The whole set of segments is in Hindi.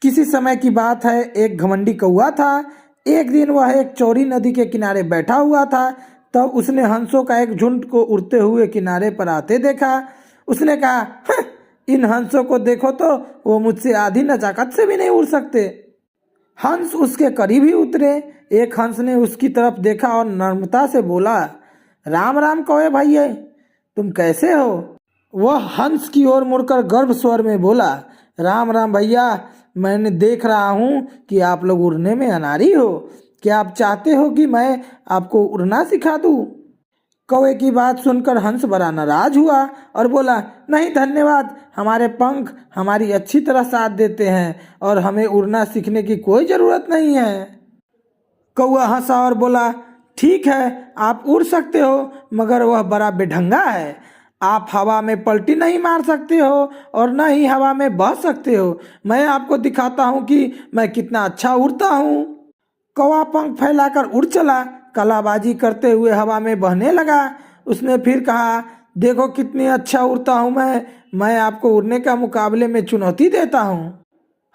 किसी समय की बात है, एक घमंडी कौआ था। एक दिन वह एक चौड़ी नदी के किनारे बैठा हुआ था। तब उसने हंसों का एक झुंड को उड़ते हुए किनारे पर आते देखा। उसने कहा, "हं, इन हंसों को देखो तो वो मुझसे आधी नजाकत से भी नहीं उड़ सकते।" हंस उसके करीब ही उतरे। एक हंस ने उसकी तरफ देखा और नम्रता से बोला, "राम राम कौवे भैया, तुम कैसे हो?" वह हंस की ओर मुड़कर गर्व स्वर में बोला, "राम राम भैया, मैंने देख रहा हूँ कि आप लोग उड़ने में अनारी हो। क्या आप चाहते हो कि मैं आपको उड़ना सिखा दूँ?" कौवे की बात सुनकर हंस बड़ा नाराज हुआ और बोला, "नहीं धन्यवाद, हमारे पंख हमारी अच्छी तरह साथ देते हैं और हमें उड़ना सीखने की कोई ज़रूरत नहीं है।" कौवा हंसा और बोला, "ठीक है, आप उड़ सकते हो, मगर वह बड़ा बेढंगा है। आप हवा में पलटी नहीं मार सकते हो और न ही हवा में बह सकते हो। मैं आपको दिखाता हूँ कि मैं कितना अच्छा उड़ता हूँ।" कौवा पंख फैलाकर उड़ चला, कलाबाजी करते हुए हवा में बहने लगा। उसने फिर कहा, "देखो कितनी अच्छा उड़ता हूँ मैं आपको उड़ने का मुकाबले में चुनौती देता हूँ।"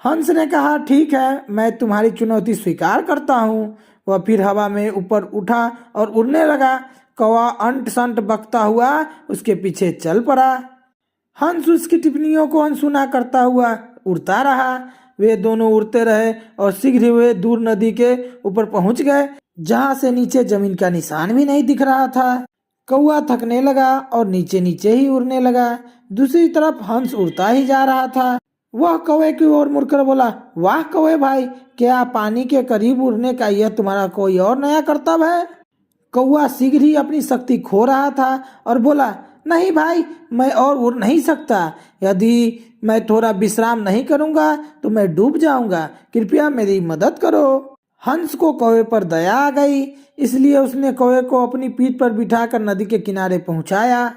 हंस ने कहा, "ठीक है, मैं तुम्हारी चुनौती स्वीकार करता हूँ।" वह फिर हवा में ऊपर उठा और उड़ने लगा। कौवा अंट संट बकता हुआ उसके पीछे चल पड़ा। हंस उसकी टिप्पणियों को अनसुना करता हुआ उड़ता रहा। वे दोनों उड़ते रहे और शीघ्र ही वे दूर नदी के ऊपर पहुंच गए, जहां से नीचे जमीन का निशान भी नहीं दिख रहा था। कौवा थकने लगा और नीचे नीचे ही उड़ने लगा। दूसरी तरफ हंस उड़ता ही जा रहा था। वह कौवे की ओर मुड़कर बोला, "वाह कौवे भाई, क्या पानी के करीब उड़ने का यह तुम्हारा कोई और नया करतब है?" कौवा शीघ्र ही अपनी शक्ति खो रहा था और बोला, "नहीं भाई, मैं और उड़ नहीं सकता। यदि मैं थोड़ा विश्राम नहीं करूंगा तो मैं डूब जाऊंगा। कृपया मेरी मदद करो।" हंस को कौवे पर दया आ गई, इसलिए उसने कौवे को अपनी पीठ पर बिठाकर नदी के किनारे पहुंचाया।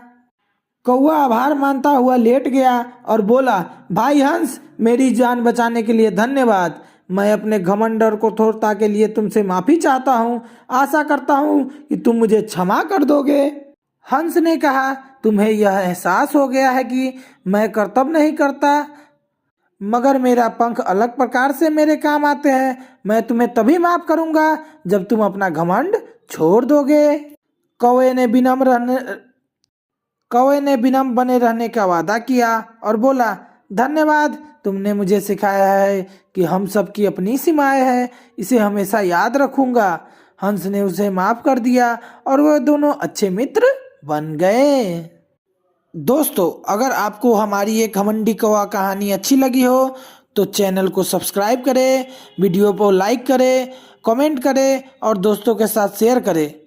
कौवा आभार मानता हुआ लेट गया और बोला, "भाई हंस, मेरी जान बचाने के लिए धन्यवाद। मैं अपने घमंड और कठोरता के लिए तुमसे माफी चाहता हूँ। आशा करता हूँ कि तुम मुझे क्षमा कर दोगे।" हंस ने कहा, "तुम्हें यह एहसास हो गया है कि मैं कर्तव्य नहीं करता, मगर मेरा पंख अलग प्रकार से मेरे काम आते हैं। मैं तुम्हें तभी माफ करूंगा जब तुम अपना घमंड छोड़ दोगे।" कौवे ने विनम्र रहने कौवे ने विनम्र बने रहने का वादा किया और बोला, "धन्यवाद, तुमने मुझे सिखाया है कि हम सब की अपनी सीमाएं हैं। इसे हमेशा याद रखूंगा।" हंस ने उसे माफ कर दिया और वह दोनों अच्छे मित्र बन गए। दोस्तों, अगर आपको हमारी ये घमंडी कौवा कहानी अच्छी लगी हो तो चैनल को सब्सक्राइब करें, वीडियो को लाइक करें, कमेंट करें और दोस्तों के साथ शेयर करें।